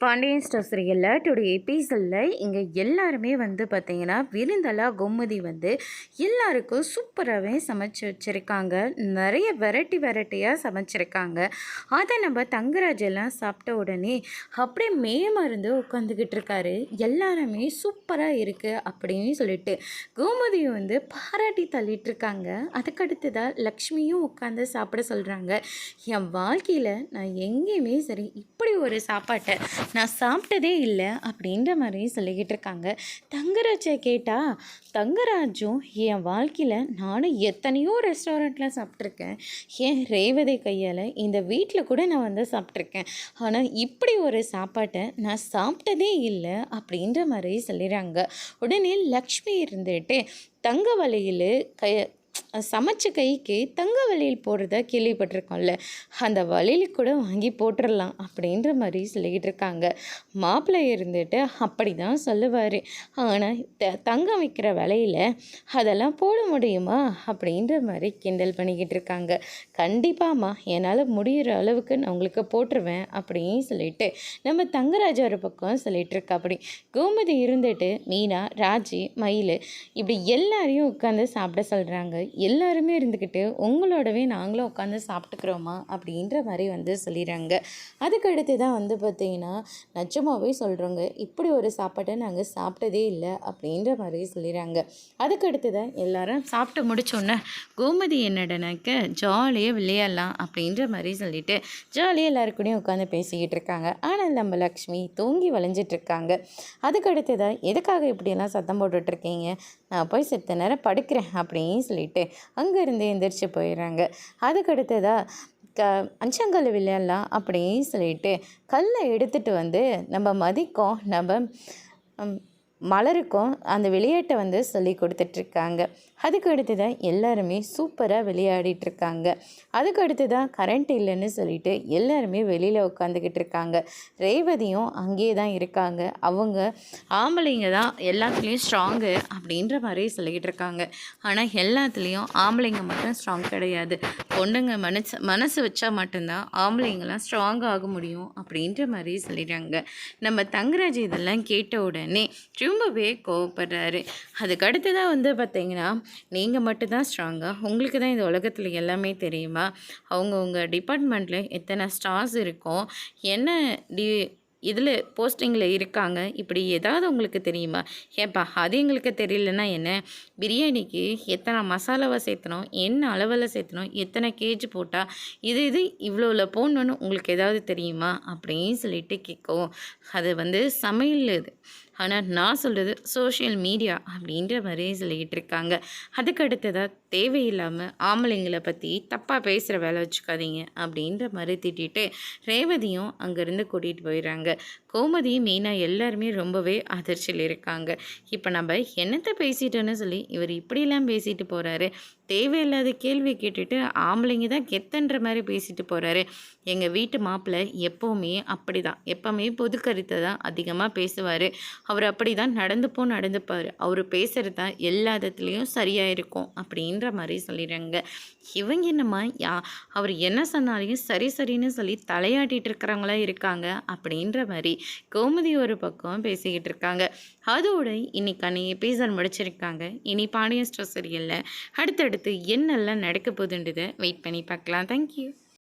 Pandian store சீரியலில் today எபிசோடில் இங்கே எல்லாருமே பார்த்திங்கன்னா விருந்தெல்லாம் கோமதி எல்லாருக்கும் சூப்பராகவே சமைச்சு வச்சுருக்காங்க. நிறைய வெரைட்டியாக சமைச்சிருக்காங்க. அதை நம்ம தங்கராஜ் எல்லாம் சாப்பிட்ட உடனே அப்படியே மருந்து உட்காந்துக்கிட்டு இருக்காரு. எல்லாருமே சூப்பராக இருக்குது அப்படின்னு சொல்லிட்டு கோமதியை பாராட்டி தள்ளிட்டு இருக்காங்க. அதுக்கடுத்து தான் லக்ஷ்மியும் உட்காந்து சாப்பிட சொல்கிறாங்க. என் வாழ்க்கையில் நான் எங்கேயுமே சரி இப்படி ஒரு சாப்பாட்டை நான் சாப்பிட்டதே இல்லை அப்படின்ற மாதிரி சொல்லிக்கிட்டு இருக்காங்க. தங்கராஜை கேட்டால் தங்கராஜும் என் வாழ்க்கையில் நானும் எத்தனையோ ரெஸ்டாரண்ட்டில் சாப்பிட்ருக்கேன். ஏன் ரேவதி கையால் இந்த வீட்டில் கூட நான் சாப்பிட்ருக்கேன். ஆனால் இப்படி ஒரு சாப்பாட்டை நான் சாப்பிட்டதே இல்லை அப்படின்ற மாதிரி சொல்லிடுறாங்க. உடனே லக்ஷ்மி இருந்துட்டு தங்க வலையில் சமைச்ச கைக்கு தங்க வளையல் போடுறத கேள்விப்பட்டிருக்கோம்ல, அந்த வளையல் கூட வாங்கி போட்டுடலாம் அப்படின்ற மாதிரி சொல்லிக்கிட்டு இருக்காங்க. மாப்பிள்ளை இருந்துட்டு அப்படி தான் சொல்லுவார். ஆனால் தங்கம் வைக்கிற வலையில் அதெல்லாம் போட முடியுமா அப்படின்ற மாதிரி கிண்டல் பண்ணிக்கிட்டு இருக்காங்க. கண்டிப்பாம்மா, என்னால் முடிகிற அளவுக்கு நான் உங்களுக்கு போட்டுருவேன் அப்படின்னு சொல்லிட்டு நம்ம தங்கராஜ் ஒரு பக்கம் சொல்லிகிட்டு இருக்கா. அப்படி கோமதி இருந்துட்டு மீனா, ராஜி, மயில் இப்படி எல்லாரையும் உட்காந்து சாப்பிட சொல்கிறாங்க. எல்லாருமே இருந்துக்கிட்டு உங்களோடவே நாங்களும் உட்காந்து சாப்பிட்டுக்கிறோமா அப்படின்ற மாதிரி சொல்லிடுறாங்க. அதுக்கடுத்து தான் பார்த்திங்கன்னா நிஜமாகவே சொல்கிறோங்க, இப்படி ஒரு சாப்பாட்டை நாங்கள் சாப்பிட்டதே இல்லை அப்படின்ற மாதிரி சொல்லிடுறாங்க. அதுக்கடுத்து தான் எல்லாரும் சாப்பிட்டு முடிச்சோன்னே கோமதி என்னடனாக்க ஜாலியாக விளையாடலாம் அப்படின்ற மாதிரி சொல்லிட்டு ஜாலியாக எல்லாருக்கூடையும் உட்காந்து பேசிக்கிட்டு இருக்காங்க. ஆனால் நம்ம லக்ஷ்மி தூங்கி வளைஞ்சிட்ருக்காங்க. அதுக்கடுத்து தான் எதுக்காக இப்படியெல்லாம் சத்தம் போட்டுட்ருக்கீங்க, நான் போய் செத்த நேரம் படுக்கிறேன் அப்படின்னு சொல்லிட்டு அங்கேருந்து எந்திரிச்சு போயிடுறாங்க. அதுக்கடுத்ததாக அஞ்சங்கல் விளையாடலாம் அப்படின்னு சொல்லிட்டு கல்லை எடுத்துகிட்டு நம்ம மதிக்கும் நம்ம மலருக்கும் அந்த விளையாட்டை சொல்லி கொடுத்துட்ருக்காங்க. அதுக்கு அடுத்து தான் எல்லாருமே சூப்பராக விளையாடிட்டுருக்காங்க. அதுக்கு அடுத்து தான் கரண்ட் இல்லைன்னு சொல்லிட்டு எல்லாருமே வெளியில் உட்காந்துக்கிட்டு இருக்காங்க. ரேவதியும் அங்கேயே தான் இருக்காங்க. அவங்க ஆம்பளைங்க தான் எல்லாத்துலேயும் ஸ்ட்ராங்கு அப்படின்ற மாதிரி சொல்லிக்கிட்டு இருக்காங்க. ஆனால் எல்லாத்துலேயும் ஆம்பளைங்க மட்டும் ஸ்ட்ராங் கிடையாது. பொண்ணுங்க மனசு வச்சா மட்டும்தான் ஆம்பளைங்கெல்லாம் ஸ்ட்ராங் ஆக முடியும் அப்படின்ற மாதிரி சொல்லிடுறாங்க. நம்ம தங்கராஜ் இதெல்லாம் கேட்ட உடனே ரொம்பவே கோவப்படுறாரு. அதுக்கடுத்து தான் பார்த்திங்கன்னா நீங்கள் மட்டும்தான் ஸ்ட்ராங்காக, உங்களுக்கு தான் இந்த உலகத்தில் எல்லாமே தெரியுமா, அவங்கவுங்க டிபார்ட்மெண்ட்டில் எத்தனை ஸ்டார்ஸ் இருக்கும், என்ன இதில் போஸ்டிங்கில் இருக்காங்க, இப்படி ஏதாவது உங்களுக்கு தெரியுமா? ஏப்பா அது எங்களுக்கு தெரியலன்னா என்ன, பிரியாணிக்கு எத்தனை மசாலாவை சேர்த்தணும், என்ன அளவில் சேர்த்தணும், எத்தனை கேஜி போட்டால் இது இவ்வளோவில் போடணுன்னு உங்களுக்கு ஏதாவது தெரியுமா அப்படின்னு சொல்லிட்டு கேட்கவும், அது சமையல் இது, ஆனால் நான் சொல்கிறது சோஷியல் மீடியா அப்படின்ற மாதிரி சொல்லிக்கிட்டு இருக்காங்க. அதுக்கு அடுத்ததாக தேவையில்லாமல் ஆம்பளைங்களை பற்றி தப்பாக பேசுகிற வேலை வச்சுக்காதீங்க அப்படின்ற மாதிரி திட்டிட்டு ரேவதியும் அங்கேருந்து கூட்டிகிட்டு போயிடுறாங்க. கோமதி, மீனா எல்லாருமே ரொம்பவே அதிர்ச்சியில் இருக்காங்க. இப்போ நம்ம என்னத்தை பேசிட்டோன்னு சொல்லி இவர் இப்படியெல்லாம் பேசிட்டு போகிறாரு, தேவையில்லாத கேள்வி கேட்டுட்டு ஆம்பளைங்க தான் கெத்தன்ற மாதிரி பேசிட்டு போகிறாரு. எங்கள் வீட்டு மாப்பிள்ளை எப்போவுமே அப்படி தான், எப்போவுமே பொது கருத்தை தான் அதிகமாக பேசுவார். அவர் அப்படி தான் நடந்துப்பார். அவர் பேசுகிறது தான் எல்லா இடத்துலையும் சரியாக இருக்கும் அப்படின்ற மாதிரி சொல்லிடுறாங்க. இவங்க என்னம்மா அவர் என்ன சொன்னாலையும் சரின்னு சொல்லி தலையாட்டிகிட்டு இருக்கிறவங்களா இருக்காங்க அப்படின்ற மாதிரி கோமதி ஒரு பக்கம் பேசிக்கிட்டு இருக்காங்க. அதோடு இன்னைக்கான எபிசோட் முடிச்சிருக்காங்க. இனி பாண்டியன் ஸ்டோர் சீரியலில் அடுத்தடுத்து என்னெல்லாம் நடக்க போகுதுன்றதை வெயிட் பண்ணி பார்க்கலாம். தேங்க்யூ.